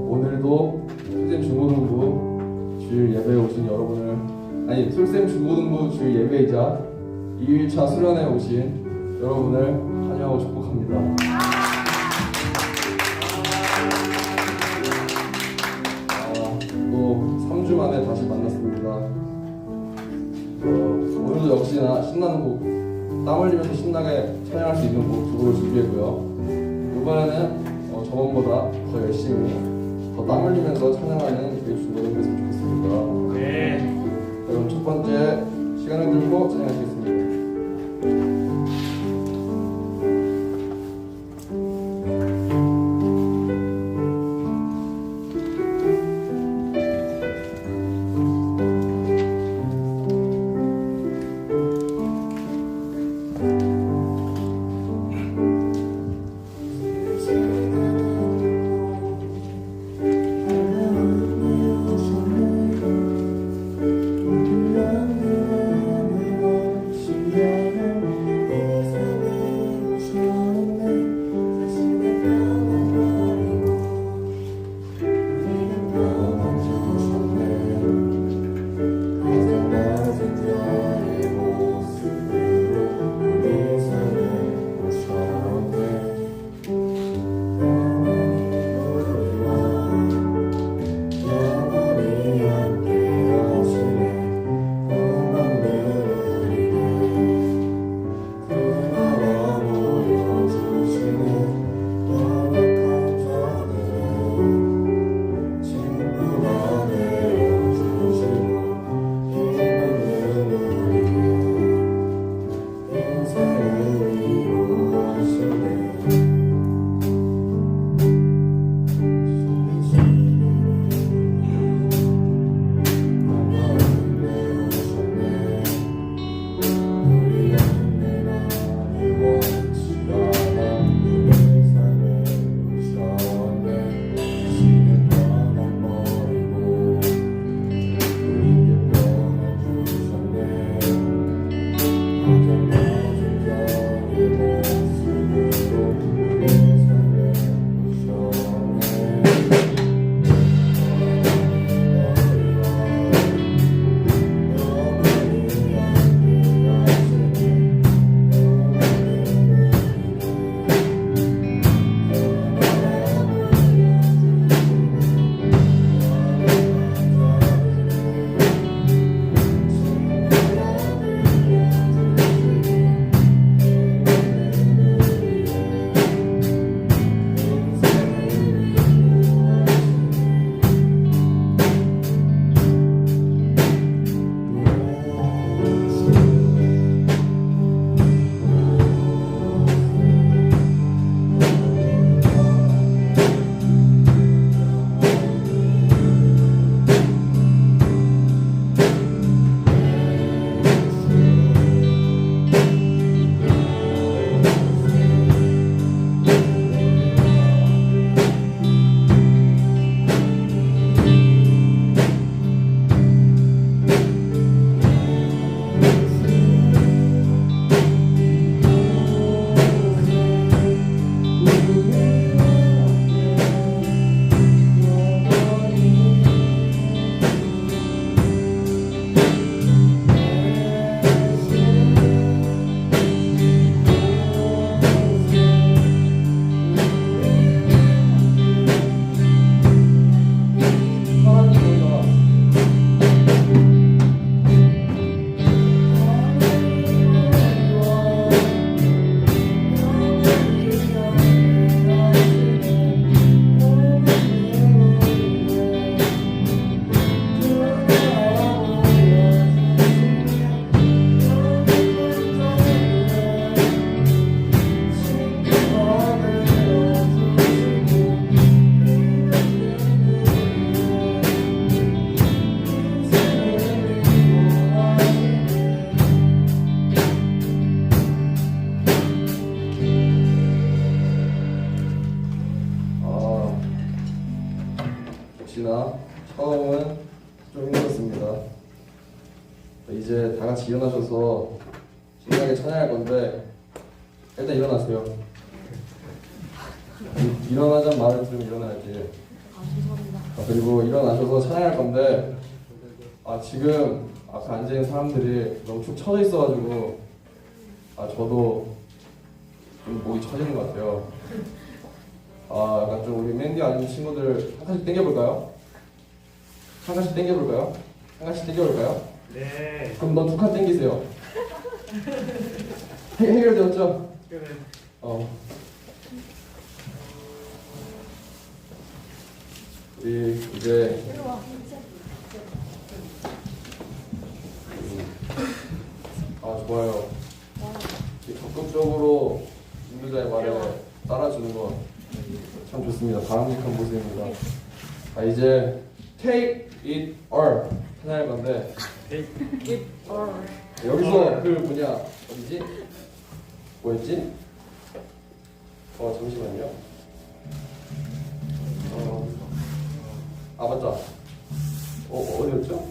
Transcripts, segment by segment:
오늘도 솔샘 중고등부 주일 예배에 오신 여러분을, 솔샘 중고등부 주일 예배이자 2일차 수련회 오신 여러분을 환영하고 축복합니다. 또 3주 만에 다시 만났습니다. 오늘도 역시나 신나는 곡, 땀 흘리면서 신나게 찬양할 수 있는 곡 두 곡을 준비했고요. 이번에는 저번보다 더 열심히, 더 땀 흘리면서 찬양하는 교육 중고등부 됐으면 좋겠습니다. 네. 여러분, 첫 번째 시간을 들고 찬양하시겠습니다. 이제 다 같이 일어나셔서 신나게 찬양할 건데 일단 일어나세요. 일어나자는 말을 들으면 일어나야지. 그리고 일어나셔서 찬양할 건데 지금 앞에 앉아있는 사람들이 너무 축 처져 있어가지고 저도 좀 목이 처지는 것 같아요. 약간 좀 우리 맨디 아닌 친구들 한 칸씩 땡겨볼까요? 한 칸씩 땡겨볼까요? 한 칸씩 땡겨볼까요? 네. 그럼 넌 두 칸 땡기세요. 해결되었죠? 그래. 우리 이제 좋아요. 적극적으로 인도자의 말에 따라주는 거 참 좋습니다. 바람직한 모습입니다. 이제 take it or 하나할 건데 여기서 그 뭐냐 어디지? 뭐였지? 잠시만요. 맞다. 어디였죠?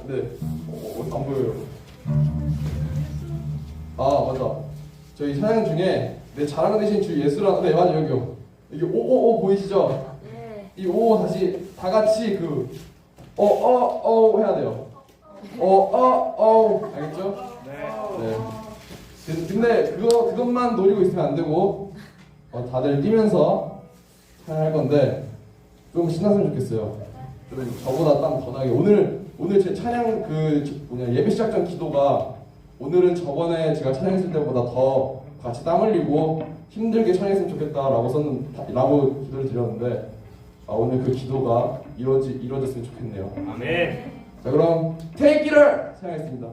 네. 안 보여요. 맞다. 저희 사양 중에 내 자랑 대신 주 예수라. 네, 맞아 여기요. 여기 오오오 보이시죠? 네. 이 오 다시 다 같이 해야 돼요. 알겠죠? 네. 근데 그것만 노리고 있으면 안 되고 다들 뛰면서 할 건데 좀 신났으면 좋겠어요. 좀 저보다 땀 더 나게. 오늘 제 찬양 예배 시작 전 기도가 오늘은 저번에 제가 찬양했을 때보다 더 같이 땀 흘리고 힘들게 찬양했으면 좋겠다라고 기도를 드렸는데 오늘 그 기도가 이루어졌으면 좋겠네요. 아멘. 자, 그럼 Take It을 찬양하겠습니다.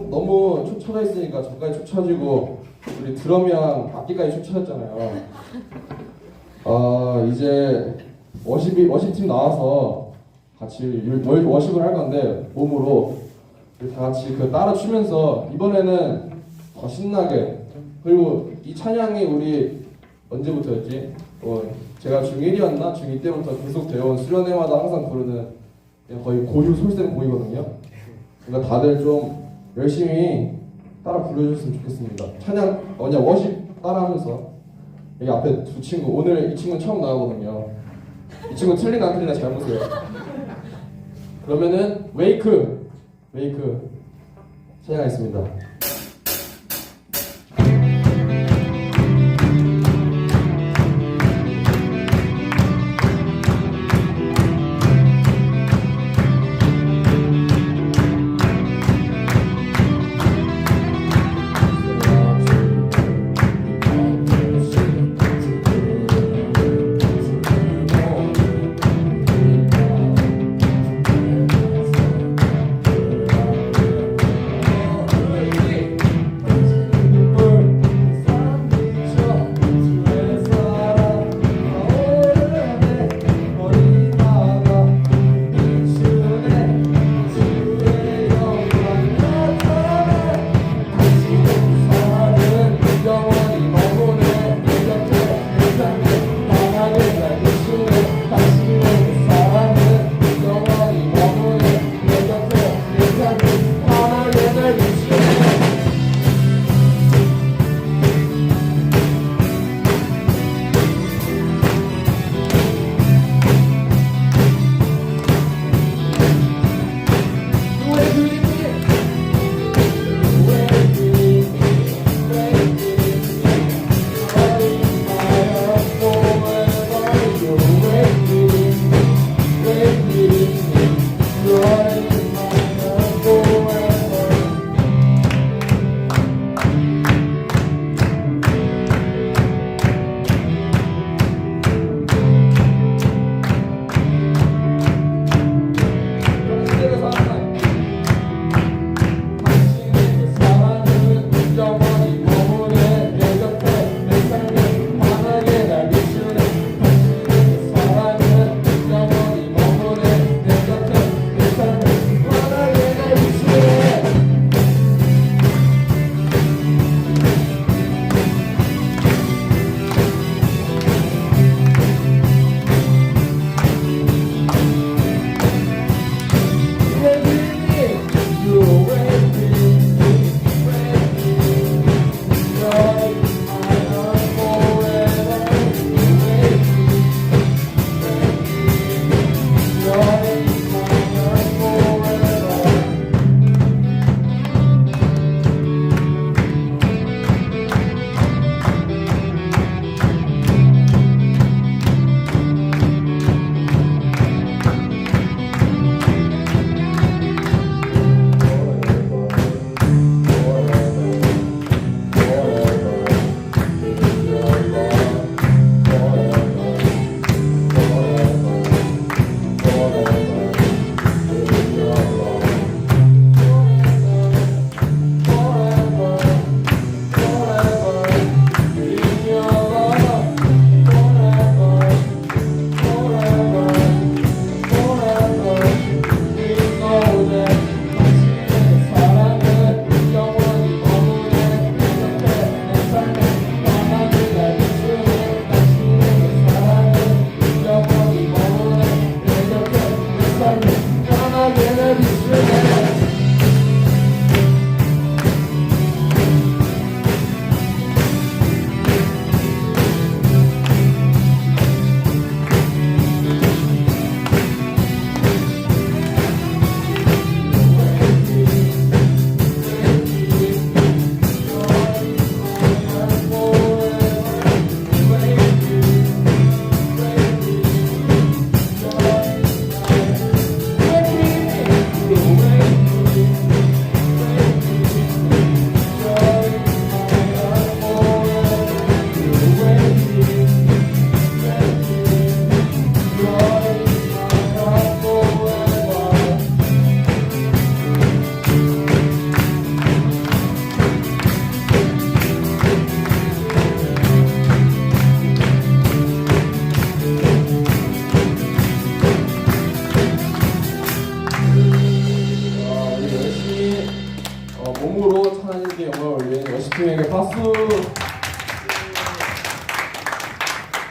너무 축 처져 있으니까 저까지 축 처지고 우리 드럼이랑 악기까지 축 처졌잖아요. 이제 워십팀 나와서 같이 워십을 할 건데 몸으로 다 같이 따라 추면서 이번에는 더 신나게, 그리고 이 찬양이 우리 언제부터였지? 제가 중1이었나? 중2 때부터 계속 배워온 수련회마다 항상 부르는 거의 고유 솔샘 곡이거든요. 그러니까 다들 좀 열심히 따라 불러주셨으면 좋겠습니다. 찬양 워십 따라하면서 여기 앞에 두 친구, 오늘 이 친구는 처음 나오거든요. 이 친구 틀리나 안 틀리나 잘 보세요. 그러면은 웨이크 찬양하겠습니다.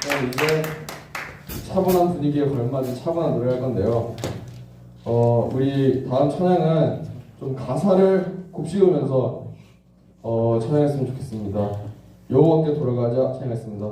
그럼 이제 차분한 분위기에 걸맞은 차분한 노래를 할 건데요. 우리 다음 찬양은 좀 가사를 곱씹으면서 찬양했으면 좋겠습니다. 여호와께 돌아가자 찬양했습니다.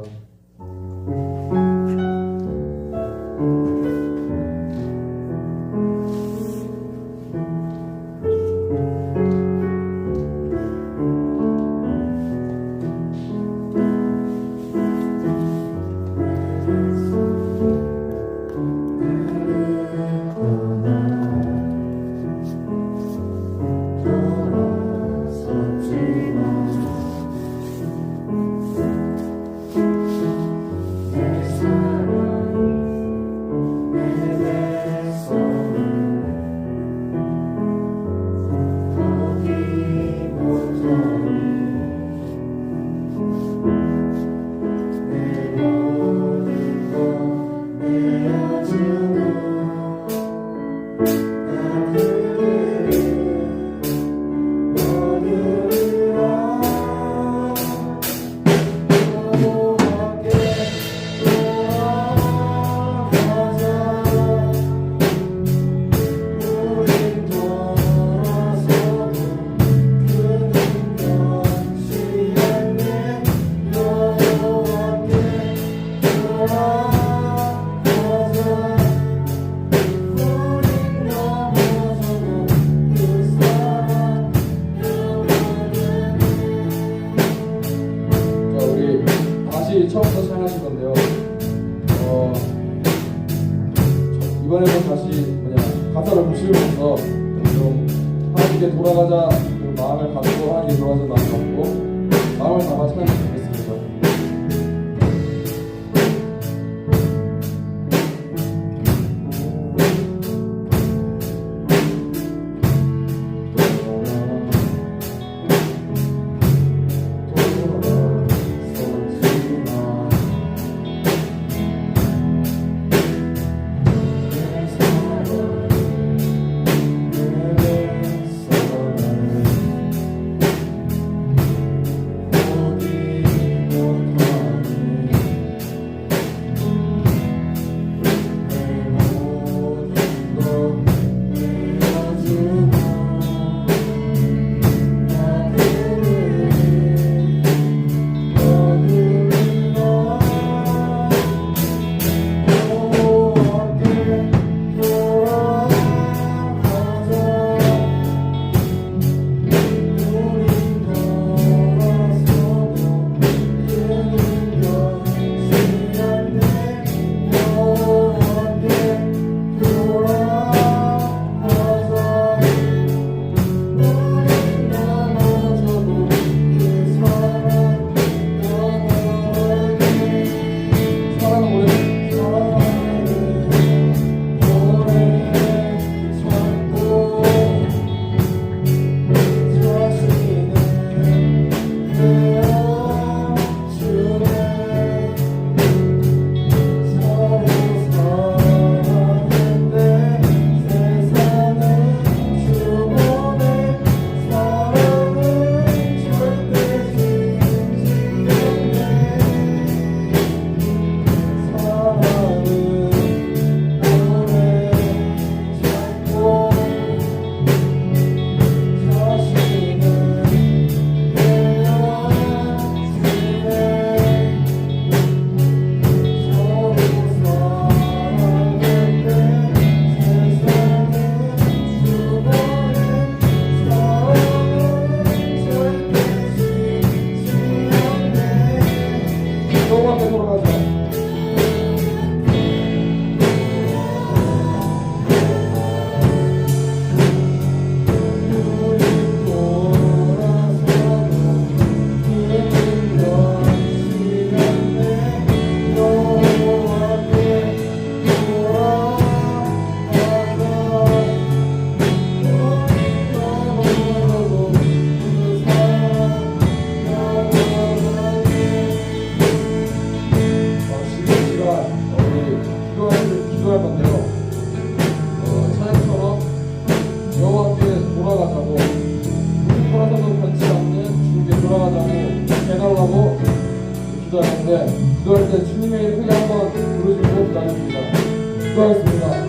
처음부터 찬양하실 건데요. 이번에는 다시 가사를 보시면서 좀 하나님께 돌아가자 그 마음을 갖고 하나님께 돌아가자 마음을 갖고 마음을 담아 찬양했으면 좋겠습니다. 어디 기도하는데 기도할 때 주님의 이름 크게 한번 부르시고 기도하십니다. 기도하겠습니다.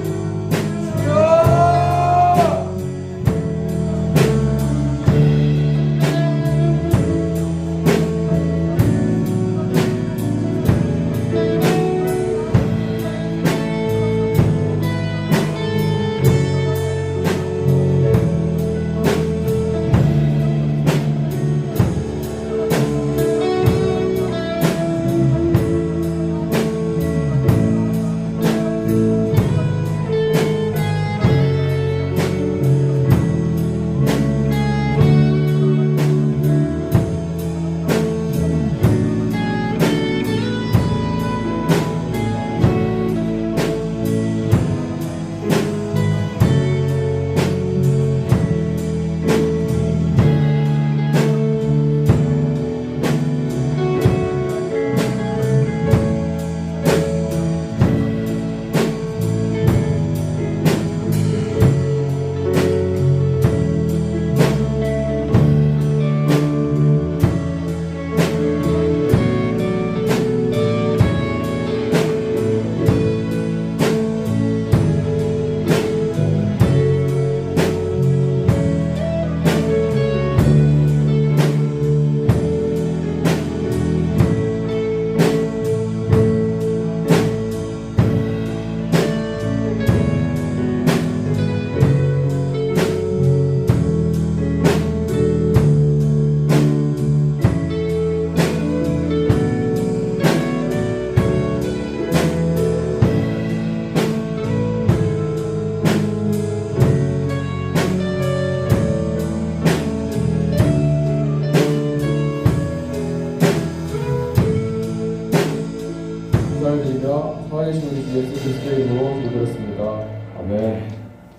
감사드리며 살아계신 우리 주 예수 그리스도의 이름으로 기도드렸습니다. 아멘.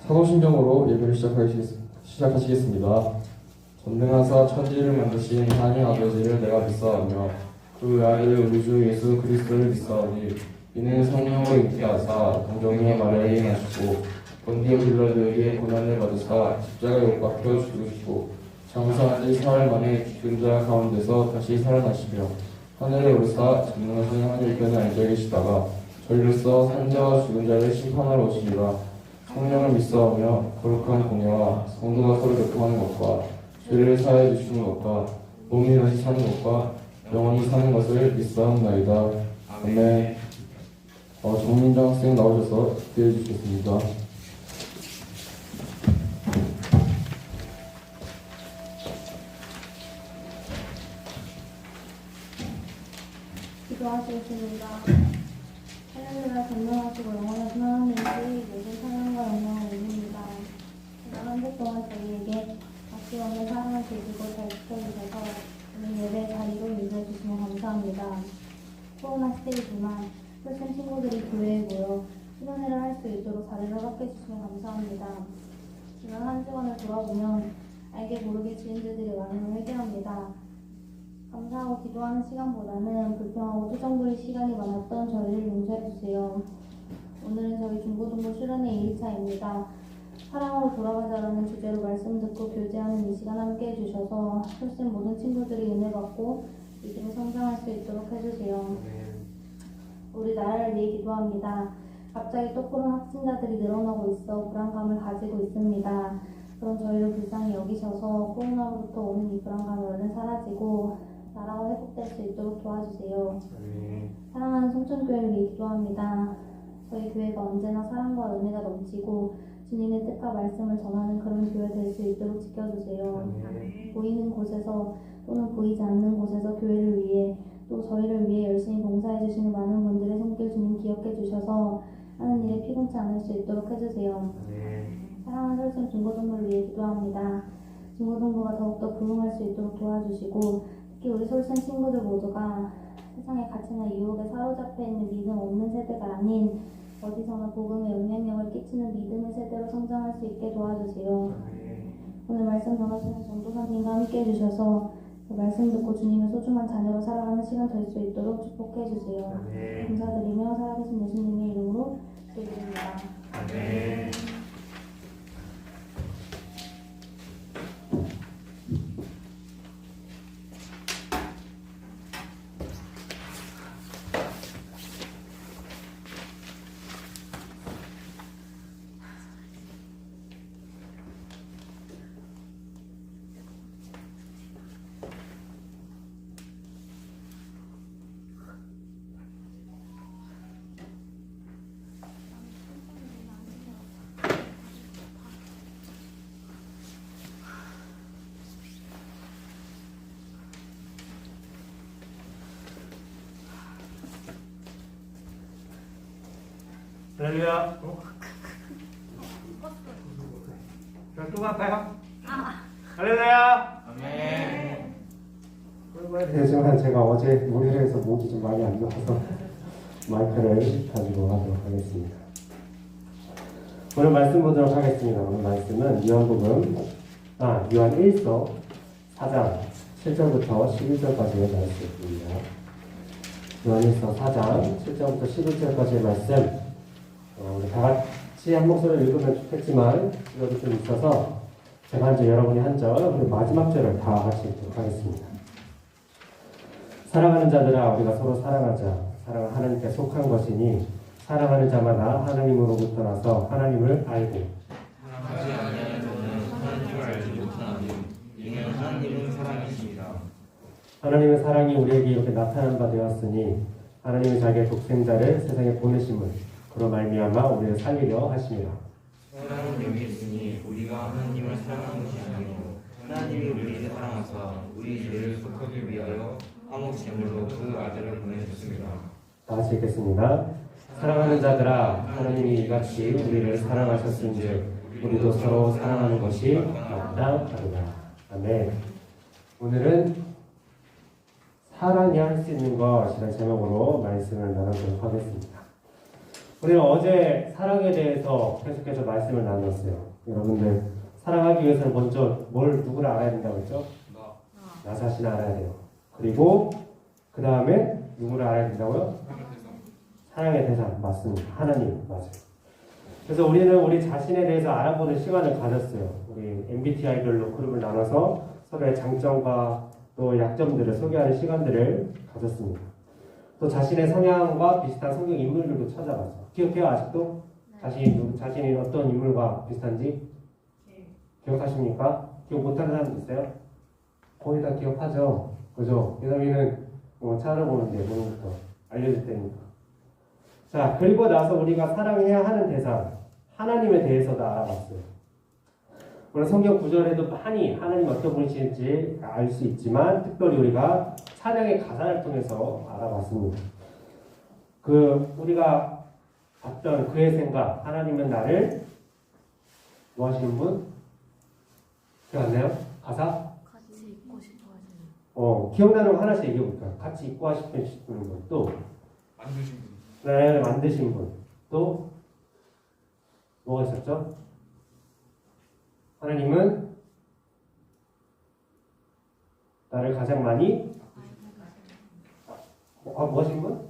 사도신경으로 예배를 시작하시겠습니다. 전능하사 천지를 만드신 하나님 아버지를 내가 믿사오며 그 아들 우리 주 예수 그리스도를 믿사오니 이는 성령으로 잉태하사 동정녀 마리아에게 나시고 본디오 빌라도에게 고난을 받으사 십자가에 못 박혀 죽으시고 장사한 지 사흘 만에 죽은 자 가운데서 다시 살아나시며 하늘에 오르사 전능하신 하나님께는 앉아 계시다가 저희로서 산자와 죽은 자를 심판하러 오시리라. 성령을 믿사오며 거룩한 공예와 성도가 서로 교통하는 것과 죄를 사하여 주시는 것과 몸이 다시 사는 것과 영원히 사는 것을 믿사옵나이다. 아멘. 정민정 학생 나오셔서 기도해 주시겠습니다. 기도하시겠습니다. 하나님을 전능하시고 영원하신 하나님께 모든 사랑과 영광을 올립니다. 지난 한 주 동안 저희에게 아낌없는 사랑을 주시고 잘 지켜주셔서 오늘 예배 자리로 인도해주시면 감사합니다. 코로나 시대이지만 홀센 친구들이 교회에 모여 수련회를 할 수 있도록 자리를 허락해주시면 감사합니다. 지난 한 주간을 돌아보면 알게 모르게 지은 죄들이 많음을 회개합니다. 감사하고 기도하는 시간보다는 불평하고 투정 부릴 시간이 많았던 저희를 용서해주세요. 오늘은 저희 중고등부 수련회 2일차입니다. 사랑으로 돌아가자라는 주제로 말씀 듣고 교제하는 이 시간 함께 해주셔서 훨씬 모든 친구들이 은혜 받고 믿음이 성장할 수 있도록 해주세요. 우리 나라를 위해 기도합니다. 갑자기 또 코로나 확진자들이 늘어나고 있어 불안감을 가지고 있습니다. 그런 저희를 불쌍히 여기셔서 코로나로부터 오는 이 불안감이 얼른 사라지고 나라가 회복될 수 있도록 도와주세요. 사랑하는 성천교회를 위해 기도합니다. 저희 교회가 언제나 사랑과 은혜가 넘치고 주님의 뜻과 말씀을 전하는 그런 교회 될 수 있도록 지켜주세요. 보이는 곳에서 또는 보이지 않는 곳에서 교회를 위해 또 저희를 위해 열심히 봉사해 주시는 많은 분들의 손길 주님 기억해 주셔서 하는 일에 피곤치 않을 수 있도록 해주세요. 사랑하는 설생 중고등부를 위해 기도합니다. 중고등부가 더욱더 부흥할 수 있도록 도와주시고 특히 우리 설생 친구들 모두가 세상의 가치나 유혹에 사로잡혀 있는 믿음 없는 세대가 아닌 어디서나 복음의 영향력을 끼치는 믿음의 세대로 성장할 수 있게 도와주세요. 오늘 말씀 전하시는 전도사님과 함께 해주셔서 그 말씀 듣고 주님의 소중한 자녀로 살아가는 시간 될 수 있도록 축복해 주세요. 감사드리며 살아계신 예수님의 이름으로 기도드립니다. 아멘. 할렐루야. 그럼 또 갈까요? 할렐루야. 아멘. 되지만 제가 어제 무리를 해서 목이 좀 많이 안 좋아서 마이크를 가지고 하도록 하겠습니다. 오늘 말씀 보도록 하겠습니다. 오늘 말씀은 요한 1서 4장 7절부터 11절까지의 말씀입니다. 요한 1서 4장 7절부터 11절까지의 말씀 우리 다 같이 한 목소리를 읽으면 좋겠지만 이것도 좀 있어서 제가 한 절, 여러분이 한 절, 그리고 마지막 절을 다 같이 읽도록 하겠습니다. 사랑하는 자들아 우리가 서로 사랑하자. 사랑은 하나님께 속한 것이니 사랑하는 자마다 하나님으로부터 나서 하나님을 알고 사랑하지 아니하는 자는 하나님을 알지 못하나니 이는 하나님은 사랑이십니다. 하나님의 사랑이 우리에게 이렇게 나타난 바 되었으니 하나님이 자기의 독생자를 세상에 보내심을 그로 말미암아 우리를 살리려 하심이라. 사랑은 여기 있으니 우리가 하나님을 사랑하는 것이 아니고 하나님이 우리를 사랑하사 우리 죄를 속하기 위하여 화목 제물로 그 아들을 보내셨습니다. 다 같이 읽겠습니다. 사랑하는 자들아 하나님이 이같이 우리를 사랑하셨은즉 우리도 서로 사랑하는 것이 마땅하도다. 아멘. 오늘은 사랑이 할 수 있는 것이라는 제목으로 말씀을 나누도록 하겠습니다. 우리는 어제 사랑에 대해서 계속해서 말씀을 나눴어요. 여러분들 사랑하기 위해서는 먼저 누구를 알아야 된다고 했죠? 나 자신을 알아야 돼요. 그리고 그 다음에 누구를 알아야 된다고요? 사랑의 대상 맞습니다. 하나님 맞아요. 그래서 우리는 우리 자신에 대해서 알아보는 시간을 가졌어요. 우리 MBTI별로 그룹을 나눠서 서로의 장점과 또 약점들을 소개하는 시간들을 가졌습니다. 또 자신의 성향과 비슷한 성경 인물들도 찾아가서 기억해요 아직도? 자신이 어떤 인물과 비슷한지 기억하십니까? 기억 못하는 사람도 있어요? 거의 다 기억하죠. 그죠? 예담이는 찾아보는데 오늘부터 알려줄 테니까. 자, 그리고 나서 우리가 사랑해야 하는 대상 하나님에 대해서도 알아봤어요. 오늘 성경 구절에도 많이 하나님 어떤 분이신지 알 수 있지만 특별히 우리가 찬양의 가사를 통해서 알아봤습니다. 우리가 봤던 그의 생각, 하나님은 나를 뭐 하시는 분? 기억 안 나요? 가사? 같이 있고 싶어 하시는 기억나는 거 하나씩 얘기해 볼까요? 같이 있고 싶으신 분, 또 만드신 분. 나를 만드신 분, 또 뭐가 있었죠? 하나님은 나를 가장 많이 뭐 하신 분?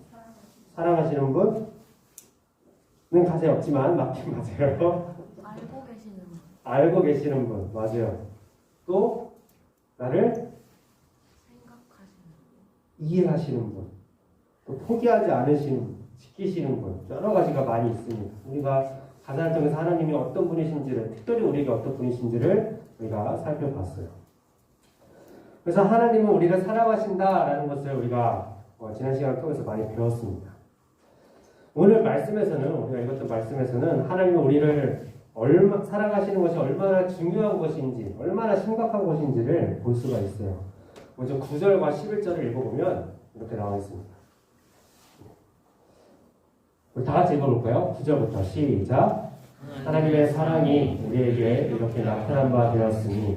사랑하시는 분은 가사에 없지만 맞긴 맞아요. 알고 계시는 분. 알고 계시는 분 맞아요. 또 나를 생각하시는 분. 이해하시는 분, 또 포기하지 않으시는 분, 지키시는 분, 여러 가지가 많이 있습니다. 우리가 가사를 통해서 하나님이 어떤 분이신지를, 특별히 우리에게 어떤 분이신지를 우리가 살펴봤어요. 그래서 하나님은 우리를 사랑하신다라는 것을 우리가 지난 시간을 통해서 많이 배웠습니다. 오늘 말씀에서는, 우리가 읽었던 말씀에서는 하나님이 우리를 사랑하시는 것이 얼마나 중요한 것인지, 얼마나 심각한 것인지를 볼 수가 있어요. 먼저 9절과 11절을 읽어보면 이렇게 나와 있습니다. 우리 다 같이 읽어볼까요? 9절부터 시작. 하나님의 사랑이 우리에게 이렇게 나타난 바 되었으니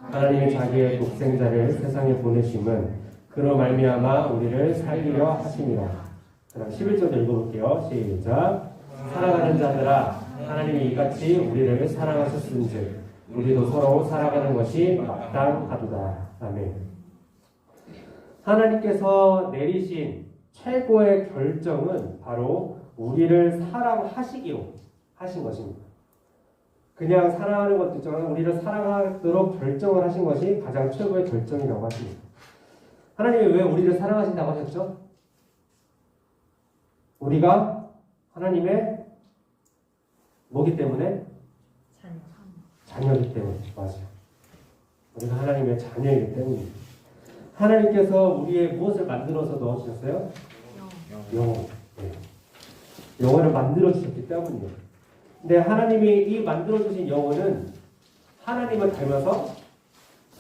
하나님이 자기의 독생자를 세상에 보내심은 그로 말미암아 우리를 살리려 하심이라. 그럼 11절도 읽어볼게요. 시작. 사랑하는 자들아 하나님이 이같이 우리를 사랑하셨은즉 우리도 서로 살아가는 것이 마땅하도다. 아멘. 하나님께서 내리신 최고의 결정은 바로 우리를 사랑하시기로 하신 것입니다. 그냥 사랑하는 것도 있지만 우리를 사랑하도록 결정을 하신 것이 가장 최고의 결정이라고 하십니다. 하나님이 왜 우리를 사랑하신다고 하셨죠? 우리가 하나님의 뭐기 때문에? 자녀이기 때문에. 맞아요. 우리가 하나님의 자녀이기 때문입니다. 하나님께서 우리의 무엇을 만들어서 넣어주셨어요? 영혼. 네. 영혼을 만들어주셨기 때문이에요. 근데 하나님이 이 만들어주신 영혼은 하나님을 닮아서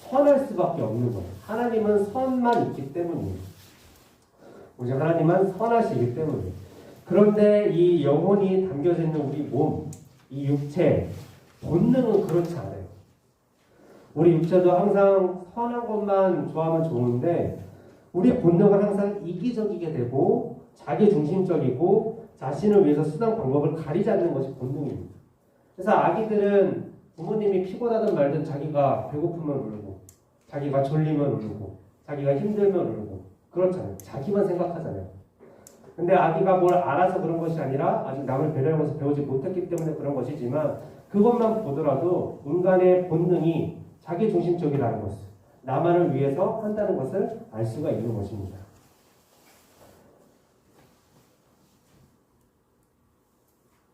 선할 수밖에 없는 거예요. 하나님은 선만 있기 때문이에요. 오직 하나님은 선하시기 때문이에요. 그런데 이 영혼이 담겨져 있는 우리 몸, 이 육체, 본능은 그렇지 않아요. 우리 육체도 항상 선한 것만 좋아하면 좋은데 우리 본능은 항상 이기적이게 되고 자기중심적이고 자신을 위해서 수단 방법을 가리지 않는 것이 본능입니다. 그래서 아기들은 부모님이 피곤하든 말든 자기가 배고프면 울고 자기가 졸리면 울고 자기가 힘들면 울고 그렇잖아요. 자기만 생각하잖아요. 근데 아기가 뭘 알아서 그런 것이 아니라 아직 남을 배려하는 것을 배우지 못했기 때문에 그런 것이지만 그것만 보더라도 인간의 본능이 자기중심적이라는 것을 나만을 위해서 한다는 것을 알 수가 있는 것입니다.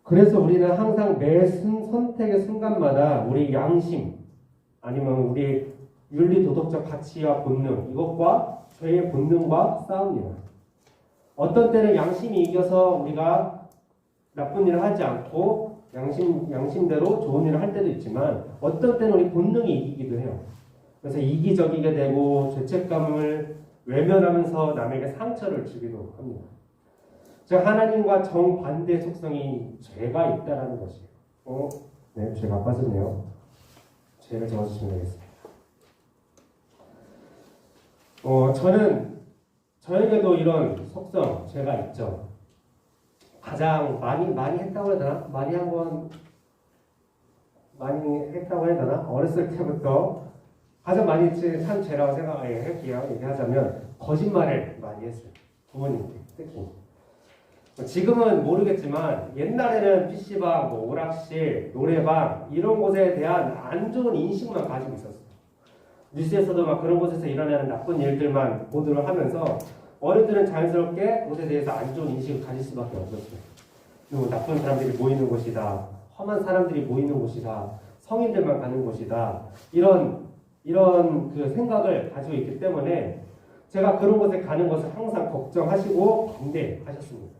그래서 우리는 항상 매 선택의 순간마다 우리 양심 아니면 우리 윤리 도덕적 가치와 본능 이것과 죄의 본능과 싸웁니다. 어떤 때는 양심이 이겨서 우리가 나쁜 일을 하지 않고 양심대로 좋은 일을 할 때도 있지만 어떤 때는 우리 본능이 이기기도 해요. 그래서 이기적이게 되고 죄책감을 외면하면서 남에게 상처를 주기도 합니다. 즉 하나님과 정반대의 속성이 죄가 있다는 것이에요. 네, 죄가 빠졌네요. 죄를 적어주시면 되겠습니다. 저에게도 이런 속성, 죄가 있죠. 가장 많이 했다고 해야 되나? 많이 했다고 해야 되나? 어렸을 때부터 가장 많이 했지 참 죄라고 얘기하자면 거짓말을 많이 했어요. 부모님께 특히. 지금은 모르겠지만 옛날에는 PC방, 오락실, 노래방 이런 곳에 대한 안 좋은 인식만 가지고 있었어요. 뉴스에서도 막 그런 곳에서 일어나는 나쁜 일들만 보도를 하면서 어른들은 자연스럽게 그것에 대해서 안 좋은 인식을 가질 수밖에 없었어요. 그리고 나쁜 사람들이 모이는 곳이다. 험한 사람들이 모이는 곳이다. 성인들만 가는 곳이다. 이런 그 생각을 가지고 있기 때문에 제가 그런 곳에 가는 것을 항상 걱정하시고 반대하셨습니다.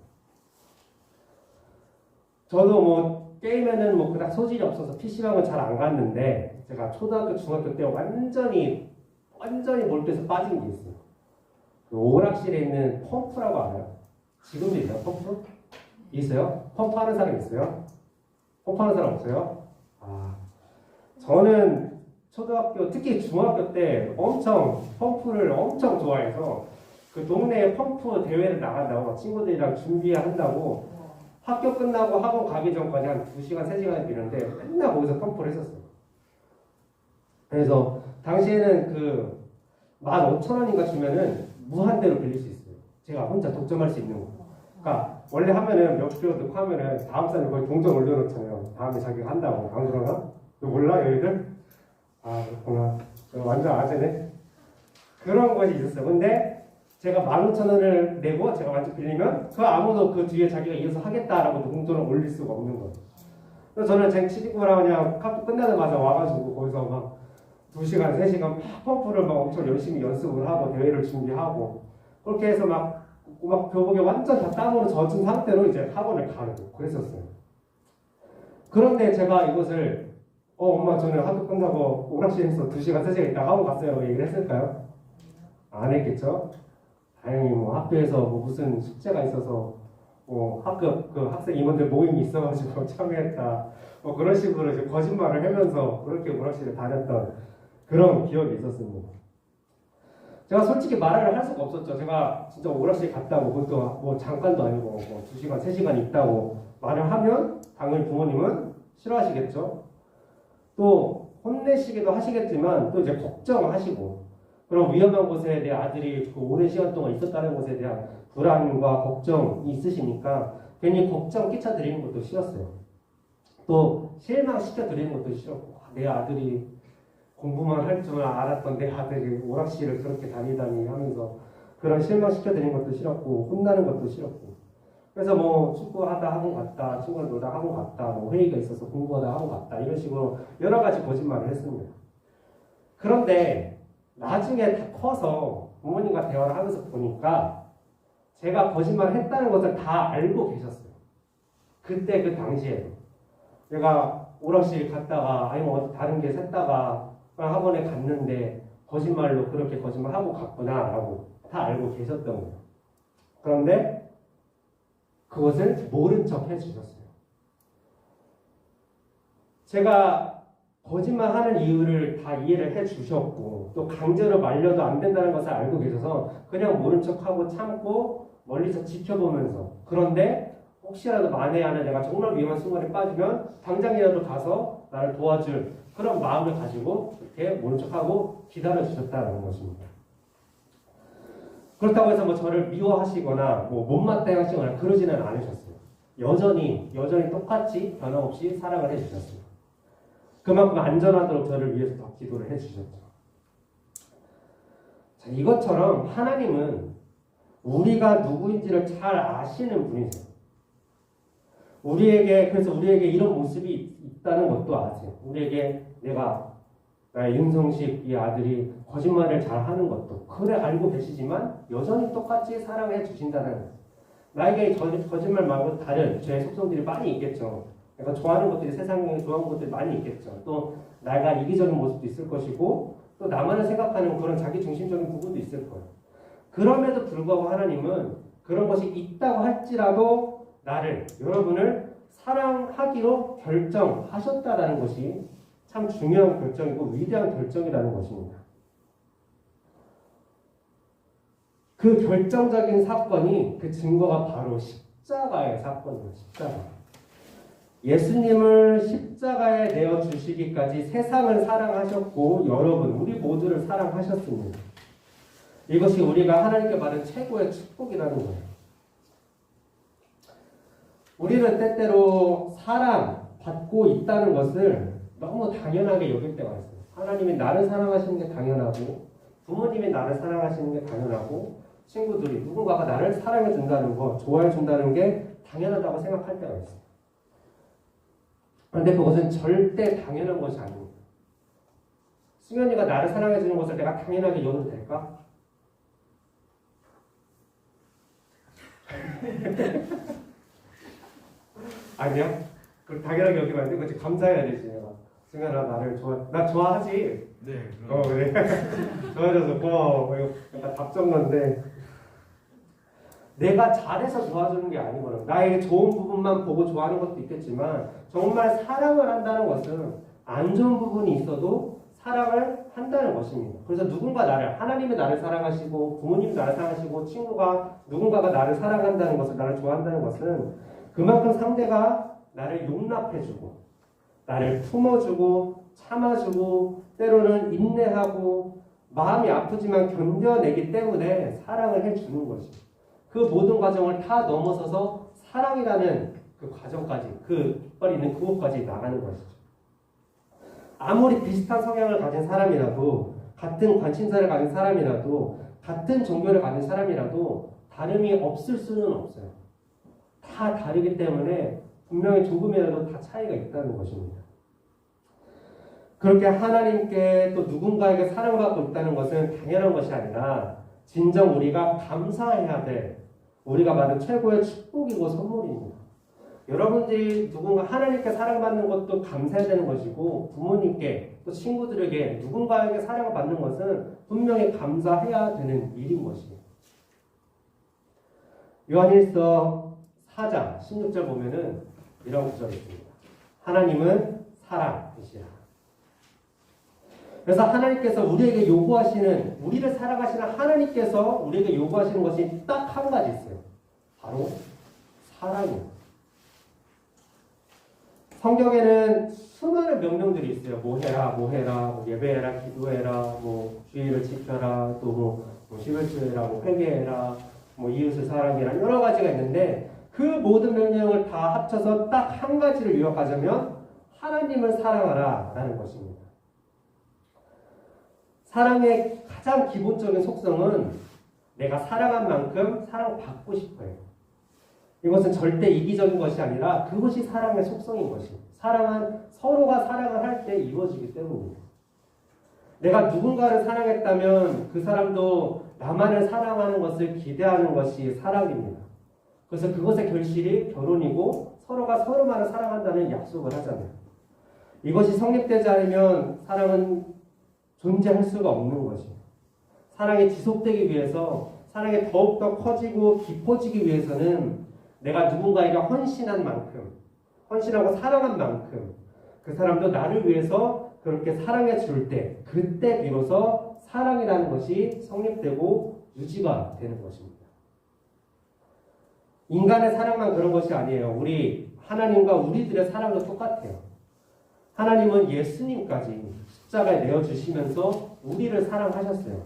저도 게임에는 그닥 소질이 없어서 PC방은 잘 안 갔는데 제가 초등학교, 중학교 때 완전히 몰두해서 빠진 게 있어요. 그 오락실에 있는 펌프라고 알아요? 지금도 있나요? 펌프? 있어요? 펌프 하는 사람 있어요? 펌프 하는 사람 없어요? 저는 초등학교, 특히 중학교 때 펌프를 엄청 좋아해서 그 동네에 펌프 대회를 나간다고 친구들이랑 준비한다고 학교 끝나고 학원 가기 전까지 한 2시간, 3시간을 비는데 맨날 거기서 펌프를 했었어요. 그래서 당시에는 그 15,000원인가 주면은 무한대로 빌릴 수 있어요. 제가 혼자 독점할 수 있는 거. 그러니까 원래 하면은 몇 표 넣고 하면은 다음 사람이 거의 동전 올려놓잖아요. 다음에 자기가 한다고. 안 그러나? 너 몰라? 여기들? 그렇구나. 완전 아재네. 그런 것이 있었어요. 근데 제가 15,000원을 내고 제가 완전 빌리면 아무도 그 뒤에 자기가 이어서 하겠다라고 동전을 올릴 수가 없는 거예요. 그래서 저는 제 친구랑 그냥 학교 끝나자마자 와가지고 거기서 막 2시간, 3시간 막 펌프를 막 엄청 열심히 연습을 하고 대회를 준비하고 그렇게 해서 막 교복에 완전 다 땀으로 젖은 상태로 이제 학원을 가고 그랬었어요. 그런데 제가 이것을 엄마 저는 학교 끝나고 오락실에서 2시간, 3시간 있다가 학원 갔어요 라고 얘기를 했을까요? 안 했겠죠? 다행히 학교에서 무슨 숙제가 있어서 학교 그 학생 임원들 모임이 있어가지고 참여했다 그런 식으로 이제 거짓말을 하면서 그렇게 오락실에 다녔던 그런 기억이 있었습니다. 제가 솔직히 말을 할 수가 없었죠. 제가 진짜 오락실 갔다고 그것도 잠깐도 아니고 2시간, 3시간 있다고 말을 하면 당연히 부모님은 싫어하시겠죠. 또 혼내시기도 하시겠지만 또 이제 걱정하시고 그런 위험한 곳에 내 아들이 그 오랜 시간 동안 있었다는 것에 대한 불안과 걱정이 있으시니까 괜히 걱정 끼쳐드리는 것도 싫었어요. 또 실망시켜드리는 것도 싫었고 내 아들이 공부만 할 줄 알았던 내 아들이 오락실을 그렇게 다니다니 하면서 그런 실망시켜드리는 것도 싫었고 혼나는 것도 싫었고 그래서 축구하다 학원 갔다 친구를 놀다 학원 갔다 회의가 있어서 공부하다 학원 갔다 이런 식으로 여러 가지 거짓말을 했습니다. 그런데 나중에 다 커서 부모님과 대화를 하면서 보니까 제가 거짓말을 했다는 것을 다 알고 계셨어요. 그때 그 당시에 내가 오락실 갔다가 아니면 다른 게 샜다가 학원에 갔는데 거짓말로 그렇게 거짓말하고 갔구나 라고 다 알고 계셨던 거예요. 그런데 그것을 모른 척 해주셨어요. 제가 거짓말하는 이유를 다 이해를 해주셨고 또 강제로 말려도 안 된다는 것을 알고 계셔서 그냥 모른 척하고 참고 멀리서 지켜보면서 그런데 혹시라도 만에 하나 내가 정말 위험한 순간에 빠지면 당장이라도 가서 나를 도와줄 그런 마음을 가지고 이렇게 모른 척하고 기다려주셨다는 것입니다. 그렇다고 해서 뭐 저를 미워하시거나 뭐 못마땅해 하시거나 그러지는 않으셨어요. 여전히 똑같이 변함없이 사랑을 해주셨어요. 그만큼 안전하도록 저를 위해서 더 기도를 해주셨죠. 자, 이것처럼 하나님은 우리가 누구인지를 잘 아시는 분이세요. 그래서 우리에게 이런 모습이 있다는 것도 아세요. 우리에게 나의 윤성식 이 아들이 거짓말을 잘 하는 것도 그래 알고 계시지만 여전히 똑같이 사랑해 주신다는 거예요. 나에게 거짓말 말고 다른 죄의 속성들이 많이 있겠죠. 내가 좋아하는 것들이 세상에 좋아하는 것들이 많이 있겠죠. 또 내가 이기적인 모습도 있을 것이고 또 나만을 생각하는 그런 자기 중심적인 부분도 있을 거예요. 그럼에도 불구하고 하나님은 그런 것이 있다고 할지라도 여러분을 사랑하기로 결정하셨다라는 것이 참 중요한 결정이고 위대한 결정이라는 것입니다. 그 결정적인 사건이 그 증거가 바로 십자가의 사건이에요. 십자가. 예수님을 십자가에 내어 주시기까지 세상을 사랑하셨고 여러분 우리 모두를 사랑하셨습니다. 이것이 우리가 하나님께 받은 최고의 축복이라는 거예요. 우리는 때때로 사랑받고 있다는 것을 너무 당연하게 여길 때가 있어요. 하나님이 나를 사랑하시는 게 당연하고 부모님이 나를 사랑하시는 게 당연하고 친구들이 누군가가 나를 사랑해 준다는 거, 좋아해 준다는 게 당연하다고 생각할 때가 있어요. 그런데 그것은 절대 당연한 것이 아닙니다. 승현이가 나를 사랑해 주는 것을 내가 당연하게 여겨도 될까? 아니야? 그걸 당연하게 여기면 안 돼. 그치? 감사해야 되지. 내가. 승현아 나를 나 좋아하지? 네. 그래. 좋아해줘서 고마워. 약간 답정난데 내가 잘해서 좋아주는 게 아니거든. 나에게 좋은 부분만 보고 좋아하는 것도 있겠지만 정말 사랑을 한다는 것은 안 좋은 부분이 있어도 사랑을 한다는 것입니다. 그래서 하나님이 나를 사랑하시고 부모님이 나를 사랑하시고 누군가가 나를 사랑한다는 것을 나를 좋아한다는 것은 그만큼 상대가 나를 용납해주고 나를 품어주고 참아주고 때로는 인내하고 마음이 아프지만 견뎌내기 때문에 사랑을 해주는 것입니다. 그 모든 과정을 다 넘어서서 사랑이라는 그 과정까지 그 깃발이 있는 그곳까지 나가는 것이죠. 아무리 비슷한 성향을 가진 사람이라도 같은 관심사를 가진 사람이라도 같은 종교를 가진 사람이라도 다름이 없을 수는 없어요. 다 다르기 때문에 분명히 조금이라도 다 차이가 있다는 것입니다. 그렇게 하나님께 또 누군가에게 사랑받고 있다는 것은 당연한 것이 아니라 진정 우리가 감사해야 될 우리가 받은 최고의 축복이고 선물입니다. 여러분들이 누군가 하나님께 사랑받는 것도 감사해야 되는 것이고 부모님께 또 친구들에게 누군가에게 사랑을 받는 것은 분명히 감사해야 되는 일인 것이에요. 요한일서 4장 16절 보면은 이런 구절이 있습니다. 하나님은 사랑이시라. 그래서 하나님께서 우리를 사랑하시는 하나님께서 우리에게 요구하시는 것이 딱 한 가지 있어요. 바로 사랑이에요. 성경에는 수많은 명령들이 있어요. 뭐 해라, 뭐 예배해라, 기도해라, 뭐 주의를 지켜라, 또 뭐 11조해라, 회개해라, 뭐 이웃을 사랑해라, 여러 가지가 있는데 그 모든 명령을 다 합쳐서 딱 한 가지를 요약하자면 하나님을 사랑하라 라는 것입니다. 사랑의 가장 기본적인 속성은 내가 사랑한 만큼 사랑받고 싶어요. 이것은 절대 이기적인 것이 아니라 그것이 사랑의 속성인 것입니다. 서로가 사랑을 할 때 이루어지기 때문입니다. 내가 누군가를 사랑했다면 그 사람도 나만을 사랑하는 것을 기대하는 것이 사랑입니다. 그래서 그것의 결실이 결혼이고 서로가 서로만을 사랑한다는 약속을 하잖아요. 이것이 성립되지 않으면 사랑은 존재할 수가 없는 것입니다. 사랑이 지속되기 위해서 사랑이 더욱더 커지고 깊어지기 위해서는 내가 누군가에게 헌신한 만큼, 헌신하고 사랑한 만큼 그 사람도 나를 위해서 그렇게 사랑해 줄 때, 그때 비로소 사랑이라는 것이 성립되고 유지가 되는 것입니다. 인간의 사랑만 그런 것이 아니에요. 우리 하나님과 우리들의 사랑도 똑같아요. 하나님은 예수님까지 십자가에 내어주시면서 우리를 사랑하셨어요.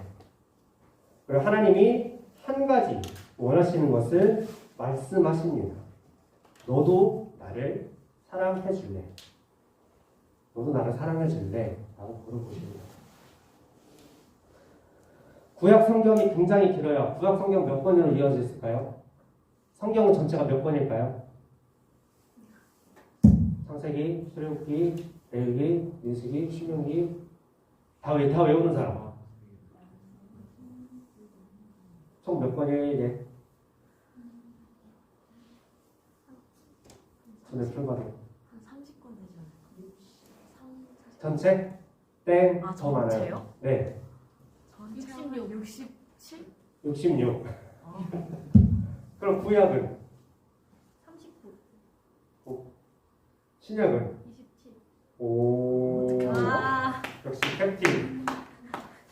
그리고 하나님이 한 가지 원하시는 것을 말씀하십니다. 너도 나를 사랑해 줄래? 너도 나를 사랑해 줄래? 라고 물어보십니다. 구약 성경이 굉장히 길어요. 구약 성경 몇 번으로 이어져 있을까요? 성경은 전체가 몇 번일까요? 창세기, 출애굽기, 레위기, 민수기, 신명기 다 외우는 사람. 총 몇 번이에요 이게? 전에 풀거든. 한 30권 되지 않을까? 전체? 땡. 아, 더 많아요. 전체요? 네. 66, 67? 66. 아, 그럼 구약은? 39, 신약은? 27. 오. 아, 역시 캡틴.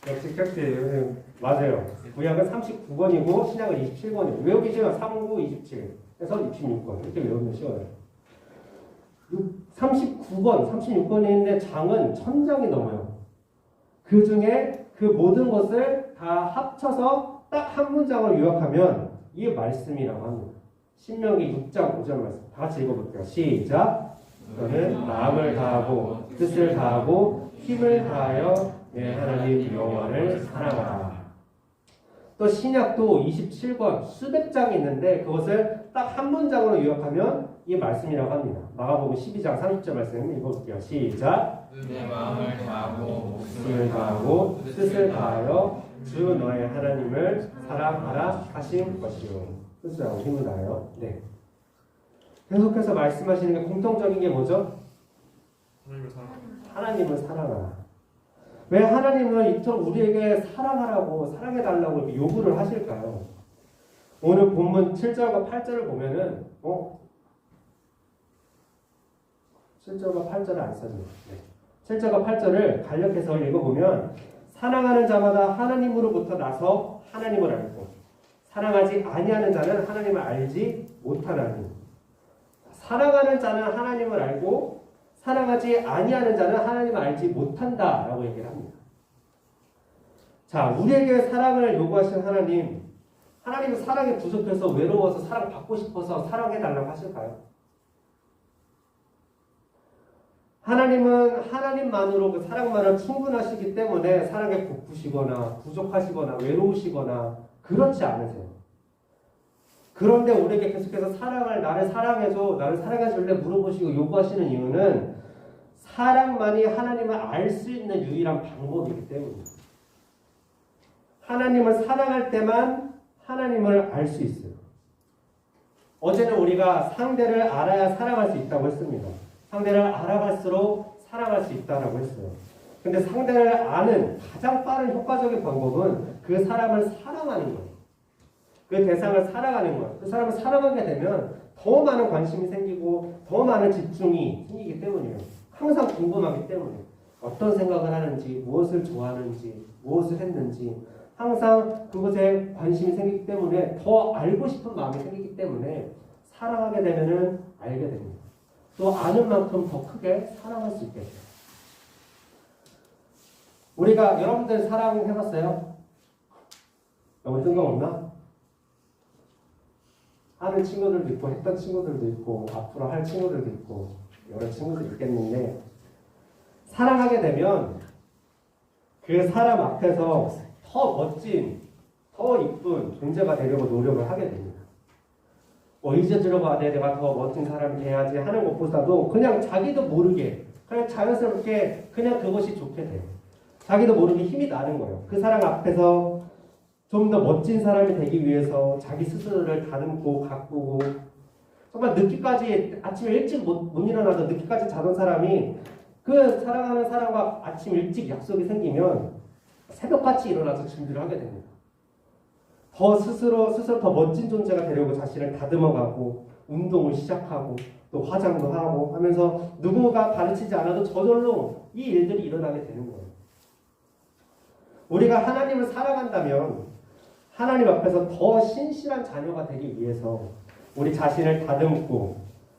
역시 캡틴. 맞아요. 구약은 39권이고 신약은 27권이에요. 외우기 쉬워요. 39, 27. 해서 66권. 이렇게 외우면 쉬워요. 39권, 36권이 있는데 장은 1000장이 넘어요. 그 중에 그 모든 것을 다 합쳐서 딱 한 문장으로 요약하면 이게 말씀이라고 합니다. 신명기 6장 5절 말씀. 다 같이 읽어볼게요. 시작. 너는 마음을 다하고 뜻을 다하고 힘을 다하여 내 하나님 여호와를 사랑하라. 또 신약도 27권 수백 장이 있는데 그것을 딱 한 문장으로 요약하면 이 말씀이라고 합니다. 마가복음 12장 30절 말씀 읽어볼게요. 시작. 내 마음을 다하고 힘을 다하고 뜻을 다하여 주 너의 하나님을 사랑하라 하신 것이요. 뜻을 다하고 힘을 다하여. 네. 계속해서 말씀하시는 게 공통적인 게 뭐죠? 하나님을 사랑하라. 왜 하나님은 이토록 우리에게 사랑하라고 사랑해달라고 이렇게 요구를 하실까요? 오늘 본문 7절과 8절을 보면은 7절과 8절을 안 써줘요. 네. 7절과 8절을 간략해서 읽어보면 사랑하는 자마다 하나님으로부터 나서 하나님을 알고 사랑하지 아니하는 자는 하나님을 알지 못하나니 사랑하는 자는 하나님을 알고 사랑하지 아니하는 자는 하나님을 알지 못한다라고 얘기를 합니다. 자, 우리에게 사랑을 요구하신 하나님, 하나님은 사랑에 부족해서 외로워서 사랑받고 싶어서 사랑해달라고 하실까요? 하나님은 하나님만으로 그 사랑만을 충분하시기 때문에 사랑에 고프시거나 부족하시거나 외로우시거나 그렇지 않으세요. 그런데 우리에게 계속해서 나를 사랑해줘, 나를 사랑해줄래 물어보시고 요구하시는 이유는 사랑만이 하나님을 알 수 있는 유일한 방법이기 때문입니다. 하나님을 사랑할 때만 하나님을 알 수 있어요. 어제는 우리가 상대를 알아야 사랑할 수 있다고 했습니다. 상대를 알아갈수록 사랑할 수 있다고 했어요. 근데 상대를 아는 가장 빠른 효과적인 방법은 그 사람을 사랑하는 거예요. 그 대상을 사랑하는 거예요. 그 사람을 사랑하게 되면 더 많은 관심이 생기고 더 많은 집중이 생기기 때문이에요. 항상 궁금하기 때문에 어떤 생각을 하는지, 무엇을 좋아하는지, 무엇을 했는지 항상 그것에 관심이 생기기 때문에 더 알고 싶은 마음이 생기기 때문에 사랑하게 되면은 알게 됩니다. 또 아는 만큼 더 크게 사랑할 수 있게 돼요. 우리가 여러분들 사랑해봤어요? 너무 뜬금없나? 하는 친구들도 있고 했던 친구들도 있고 앞으로 할 친구들도 있고 여러 친구들이 있겠는데 사랑하게 되면 그 사람 앞에서 더 멋진, 더 이쁜 존재가 되려고 노력을 하게 됩니다. 이제 들어봐 내가 더 멋진 사람이 돼야지 하는 것보다도 그냥 자기도 모르게 그냥 자연스럽게 그냥 그것이 좋게 돼요. 자기도 모르게 힘이 나는 거예요. 그 사람 앞에서 좀 더 멋진 사람이 되기 위해서 자기 스스로를 다듬고 가꾸고 정말 늦게까지 아침에 일찍 못 일어나서 늦게까지 자던 사람이 그 사랑하는 사람과 아침 일찍 약속이 생기면 새벽같이 일어나서 준비를 하게 됩니다. 더 스스로 더 멋진 존재가 되려고 자신을 다듬어가고 운동을 시작하고 또 화장도 하고 하면서 누구가 가르치지 않아도 저절로 이 일들이 일어나게 되는 거예요. 우리가 하나님을 사랑한다면 하나님 앞에서 더 신실한 자녀가 되기 위해서 우리 자신을 다듬고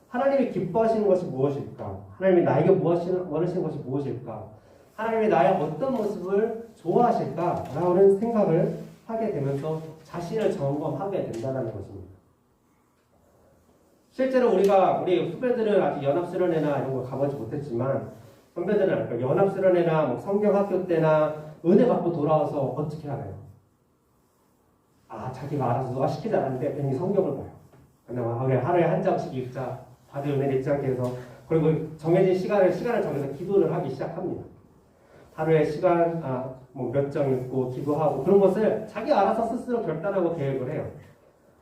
하나님이 기뻐하시는 것이 무엇일까? 하나님이 나에게 원하시는 것이 무엇일까? 하나님이 나의 어떤 모습을 좋아하실까? 라는 생각을 하게 되면서 자신을 점검하게 된다는 것입니다. 실제로 우리 후배들은 아직 연합수련회나 이런 거 가보지 못했지만 선배들은 알까? 연합수련회나 뭐 성경학교 때나 은혜 받고 돌아와서 어떻게 하나요? 자기가 알아서 누가 시키지 않았는데 괜히 성경을 봐요. 그냥 하루에 한 장씩 읽자. 다들 은혜를 잊지 않게 해서 그리고 정해진 시간을 정해서 기도를 하기 시작합니다. 하루에 시간 몇 장 읽고 기도하고 그런 것을 자기 알아서 스스로 결단하고 계획을 해요.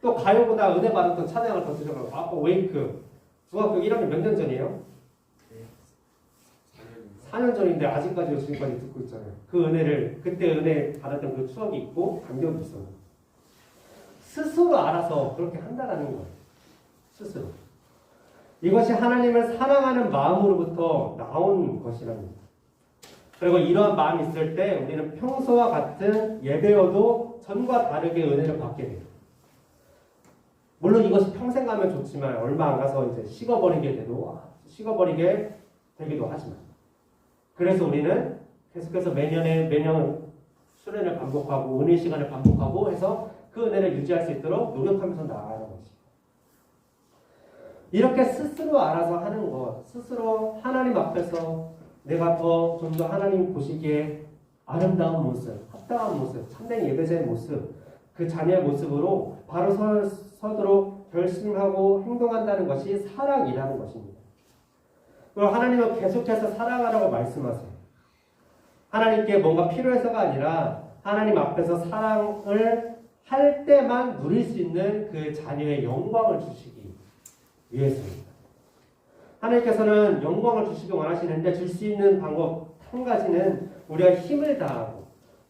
또 가요보다 은혜 받았던 찬양을 더 들어가고 웨이크 중학교 1학년 몇 년 전이에요? 4년 전인데 아직까지 지금까지 듣고 있잖아요. 그 은혜를 그때 은혜 받았던 그 추억이 있고 감격이 있어요. 스스로 알아서 그렇게 한다라는 거예요. 스스로. 이것이 하나님을 사랑하는 마음으로부터 나온 것이랍니다. 그리고 이러한 마음이 있을 때 우리는 평소와 같은 예배여도 전과 다르게 은혜를 받게 돼요. 물론 이것이 평생 가면 좋지만 얼마 안 가서 이제 식어버리게 되기도 하지만 그래서 우리는 계속해서 매년 수련을 반복하고 은혜 시간을 반복하고 해서 그 은혜를 유지할 수 있도록 노력하면서 나아가는 것이에요. 이렇게 스스로 알아서 하는 것, 스스로 하나님 앞에서 내가 좀 더 하나님 보시기에 아름다운 모습, 합당한 모습, 참된 예배자의 모습, 그 자녀의 모습으로 바로 서도록 결심하고 행동한다는 것이 사랑이라는 것입니다. 그리고 하나님은 계속해서 사랑하라고 말씀하세요. 하나님께 뭔가 필요해서가 아니라 하나님 앞에서 사랑을 할 때만 누릴 수 있는 그 자녀의 영광을 주시기 위해서입니다. 하나님께서는 영광을 주시기 원하시는데 줄 수 있는 방법 한 가지는 우리가 힘을 다하고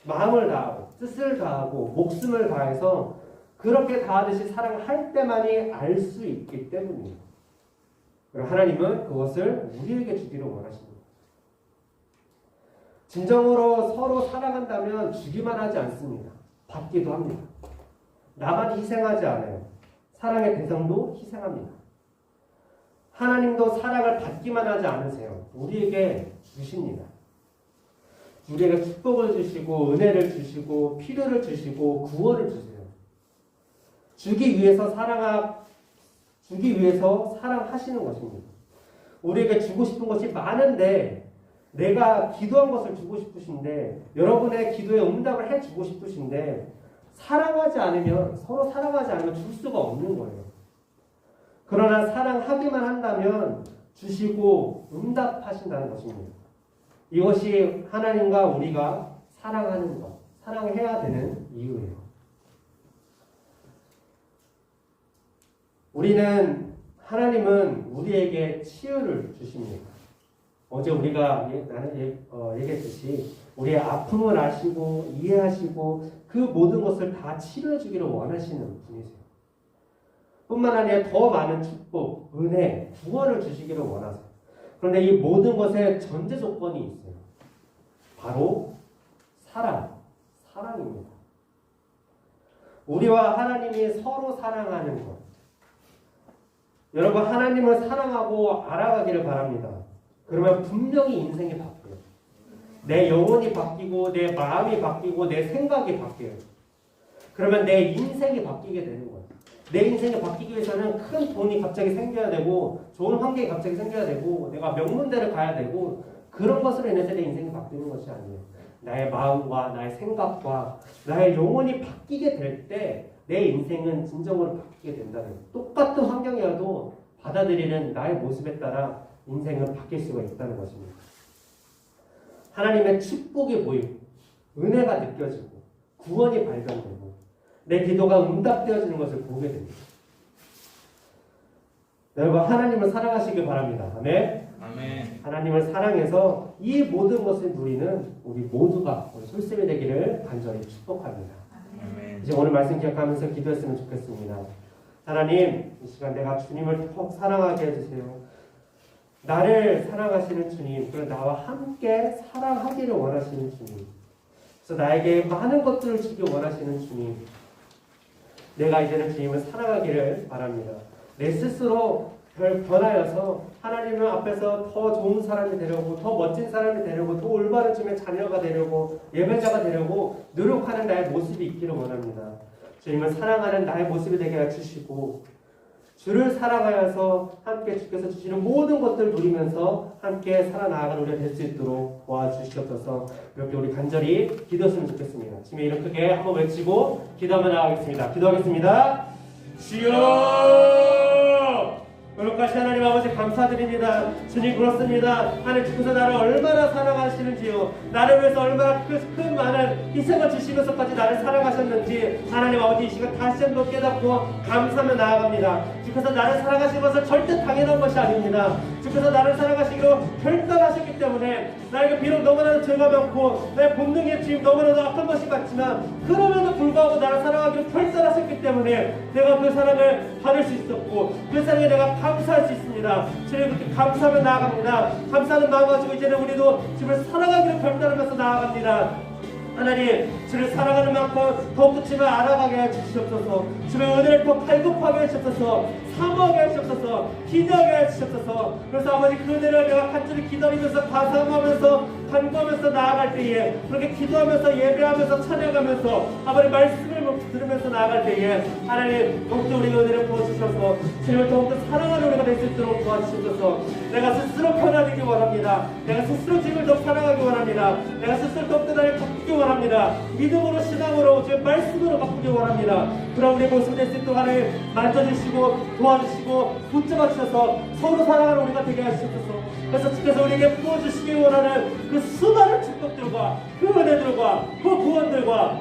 마음을 다하고 뜻을 다하고 목숨을 다해서 그렇게 다하듯이 사랑할 때만이 알 수 있기 때문입니다. 그리고 하나님은 그것을 우리에게 주기를 원하십니다. 진정으로 서로 사랑한다면 주기만 하지 않습니다. 받기도 합니다. 나만 희생하지 않아요. 사랑의 대상도 희생합니다. 하나님도 사랑을 받기만 하지 않으세요. 우리에게 주십니다. 우리에게 축복을 주시고 은혜를 주시고 필요를 주시고 구원을 주세요. 주기 위해서 사랑하시는 것입니다. 우리에게 주고 싶은 것이 많은데 내가 기도한 것을 주고 싶으신데 여러분의 기도에 응답을 해주고 싶으신데 서로 사랑하지 않으면 줄 수가 없는 거예요. 그러나 사랑하기만 한다면 주시고 응답하신다는 것입니다. 이것이 하나님과 우리가 사랑하는 것, 사랑해야 되는 이유예요. 하나님은 우리에게 치유를 주십니다. 어제 우리가 얘기했듯이 우리의 아픔을 아시고 이해하시고 그 모든 것을 다 치료해 주기를 원하시는 분이세요. 뿐만 아니라 더 많은 축복, 은혜, 구원을 주시기를 원하세요. 그런데 이 모든 것에 전제 조건이 있어요. 바로 사랑입니다. 우리와 하나님이 서로 사랑하는 것. 여러분 하나님을 사랑하고 알아가기를 바랍니다. 그러면 분명히 인생이 바뀌어요. 내 영혼이 바뀌고 내 마음이 바뀌고 내 생각이 바뀌어요. 그러면 내 인생이 바뀌게 되는 거예요. 내 인생이 바뀌기 위해서는 큰 돈이 갑자기 생겨야 되고 좋은 환경이 갑자기 생겨야 되고 내가 명문대를 가야 되고 그런 것으로 인해서 내 인생이 바뀌는 것이 아니에요. 나의 마음과 나의 생각과 나의 영혼이 바뀌게 될 때 내 인생은 진정으로 바뀌게 된다는 거예요. 똑같은 환경이라도 받아들이는 나의 모습에 따라 인생은 바뀔 수가 있다는 것입니다. 하나님의 축복이 보이고 은혜가 느껴지고 구원이 발견되고 내 기도가 응답되어지는 것을 보게 됩니다. 여러분 하나님을 사랑하시길 바랍니다. 아멘. 하나님을 사랑해서 이 모든 것을 누리는 우리 모두가 우리 솔쌤이 되기를 간절히 축복합니다. 이제 오늘 말씀 기억하면서 기도했으면 좋겠습니다. 하나님, 이 시간 내가 주님을 더 사랑하게 해주세요. 나를 사랑하시는 주님, 그리고 나와 함께 사랑하기를 원하시는 주님, 그래서 나에게 많은 것들을 주기 원하시는 주님, 내가 이제는 주님을 사랑하기를 바랍니다. 내 스스로 변하여서 하나님 앞에서 더 좋은 사람이 되려고, 더 멋진 사람이 되려고, 더 올바른 주님의 자녀가 되려고, 예배자가 되려고 노력하는 나의 모습이 있기를 원합니다. 주님을 사랑하는 나의 모습이 되게 해주시고, 주를 사랑하여서 함께 주께서 주시는 모든 것들을 누리면서 함께 살아나가는 우리가 될 수 있도록 도와주시옵소서. 이렇게 우리 간절히 기도했으면 좋겠습니다. 주님의 이름 크게 한번 외치고 기도하며 나가겠습니다. 기도하겠습니다. 주여! 거룩하신 하나님 아버지 감사드립니다. 주님 그렇습니다. 하나님 주께서 나를 얼마나 사랑하시는지요, 나를 위해서 얼마나 큰 많은 희생을 주시면서까지 나를 사랑하셨는지 하나님 아버지 이 시간 다시 한번 깨닫고 감사하며 나아갑니다. 주께서 나를 사랑하시는 것은 절대 당연한 것이 아닙니다. 주께서 나를 사랑하시기로 결단하셨기 때문에 나에게 비록 너무나도 죄가 많고 내 본능의 주임 너무나도 악한 것이 같지만 그럼에도 불구하고 나를 사랑하기로 결단하셨기 때문에 내가 그 사랑을 받을 수 있었고 그 사랑에 내가 감사할 수 있습니다. 주님 그렇게 감사하며 나아갑니다. 감사하는 마음 가지고 이제는 우리도 주를 사랑하기로 결단하면서 나아갑니다. 하나님, 주를 사랑하는 만큼 더욱더 주를 알아가게 해주시옵소서. 주의 은혜를 더 발급하게 해주시옵소서. 사모하게 해주시옵소서. 기대하게 해주시옵소서. 그래서 아버지 그 은혜를 내가 간절히 기다리면서 가사하면서 간구하면서 나아갈 때에, 그렇게 기도하면서 예배하면서 찬양하면서 아버지 말씀을 들으면서 나아갈 때에 하나님 더욱더 우리가 은혜를 부어주셔서 주님을 더욱더 사랑하는 우리가 될 수 있도록 도와주셔서 내가 스스로 변화되기 원합니다. 내가 스스로 주님을 더 사랑하기 원합니다. 내가 스스로 더욱더 나를 바꾸기 원합니다. 믿음으로 신앙으로 주의 말씀으로 바꾸기 원합니다. 그럼 우리의 모습이 될 수 있도록 하나님 만져주시고 도와주시고 붙잡아 주셔서 서로 사랑하는 우리가 되게 하시옵소서. 그래서 주께서 우리에게 부어주시기 원하는 그 수많은 축복들과 그 은혜들과 그 구원들과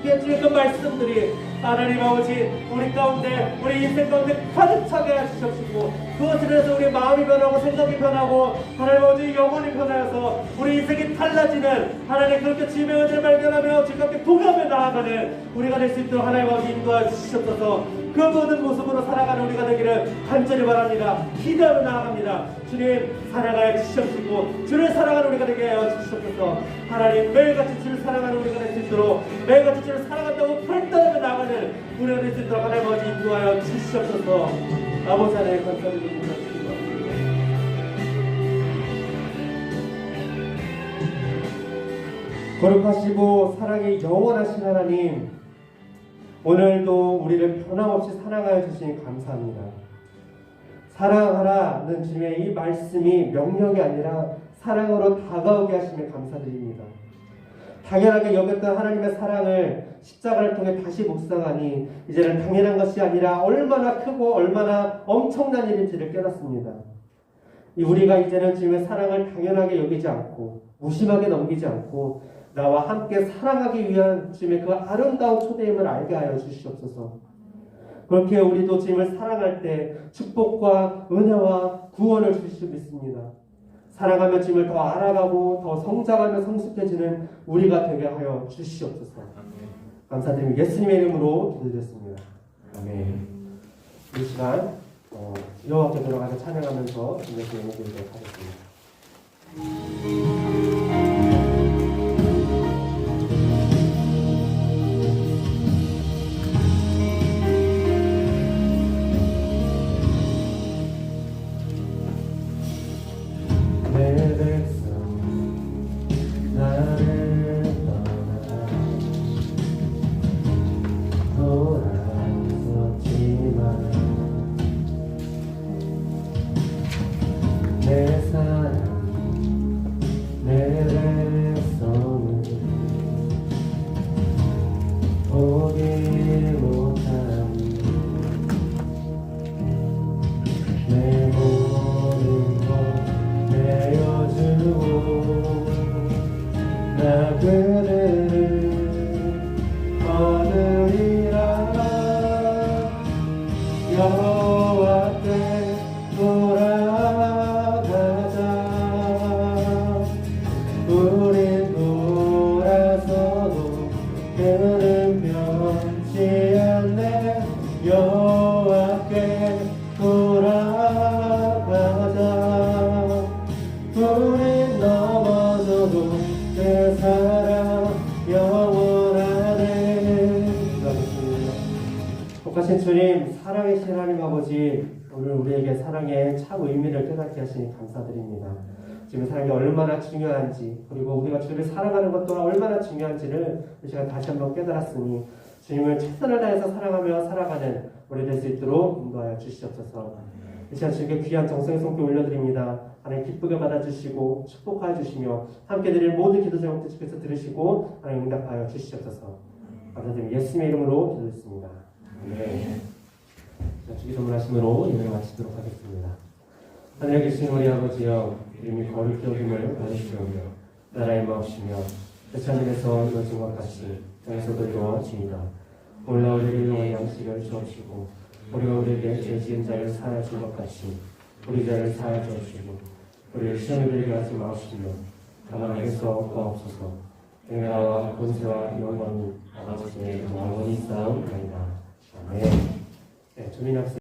주의 그 말씀들이 하나님 아버지 우리 가운데 우리 인생 가운데 가득 차게 해주시옵시고 그것을 해서 우리 마음이 변하고 생각이 변하고 하나님 아버지 영혼이 변하여서 우리 인생이 달라지는 하나님 그렇게 주님의 은혜를 발견하며 주님과 함께 동감해 나아가는 우리가 될 수 있도록 하나님 아버지 인도하여 주시옵소서. 그 모든 모습으로 살아가는 우리가 되기를 간절히 바랍니다. 기도하며 나아갑니다. 주님 사랑하여 주시옵시고 주를 사랑하는 우리가 되게 하여 주시옵소서. 하나님 매일같이 주를 사랑하는 우리가 될 수 있도록 매일같이 주를 사랑한다고 결단하며 나아가는 우리가 될 수 있도록 하나님 아버지 인도하여 주시옵소서. 아버지 하나님 감사드립니다. 거룩하시고 사랑이 영원하신 하나님, 오늘도 우리를 변함없이 사랑하여 주시니 감사합니다. 사랑하라는 주님의 이 말씀이 명령이 아니라 사랑으로 다가오게 하시며 감사드립니다. 당연하게 여겼던 하나님의 사랑을 십자가를 통해 다시 묵상하니 이제는 당연한 것이 아니라 얼마나 크고 얼마나 엄청난 일인지를 깨닫습니다. 우리가 이제는 주님의 사랑을 당연하게 여기지 않고 무심하게 넘기지 않고 나와 함께 사랑하기 위한 주님의 그 아름다운 초대임을 알게 하여 주시옵소서. 그렇게 우리도 주님을 사랑할 때 축복과 은혜와 구원을 주실 수 있습니다. 사랑하며 주님을 더 알아가고 더 성장하며 성숙해지는 우리가 되게 하여 주시옵소서. 감사드리며 예수님의 이름으로 기도드렸습니다. 아멘. 이 시간 여호와께 돌아가서 찬양하면서 주님의 기름을 드리도록 하겠습니다. 여호와 크신 주님, 사랑이신 하나님 아버지, 오늘 우리에게 사랑의 참 의미를 깨닫게 하시니 감사드립니다. 지금 사랑이 얼마나 중요한지, 그리고 우리가 주를 사랑하는 것 또한 얼마나 중요한지를 이 시간 다시 한번 깨달았으니 주님을 최선을 다해서 사랑하며 살아가는 우리 될 수 있도록 인도하여 주시옵소서. 이 시간 주님께 귀한 정성의 손길 올려드립니다. 하나님 기쁘게 받아주시고 축복하여 주시며 함께 드릴 모든 기도 제목들 주께서 들으시고 하나님 응답하여 주시옵소서. 감사드립니다. 예수님의 이름으로 기도했습니다. 네. 자, 주기 선물하심으로 예배를 마치도록 하겠습니다. 하늘에 계신 우리 아버지여, 이름이 거룩히 여김을 받으시오며 나라의 마옵시며 대천일에서 이루어진 것 같이 땅에서도 이루어지이다. 오늘날 우리에게 일용할 양식을 주옵시고 우리가 우리에게 죄 지은 자를 사하여 준 것 같이 우리 죄를 사하여 주옵시고 우리를 시험에 들게 하지 마옵시며 다만 악에서 구하옵소서. 영예와 권세와 영광이 아버지의 영원히 쌓음나이다. 아멘. 네, 주민 학생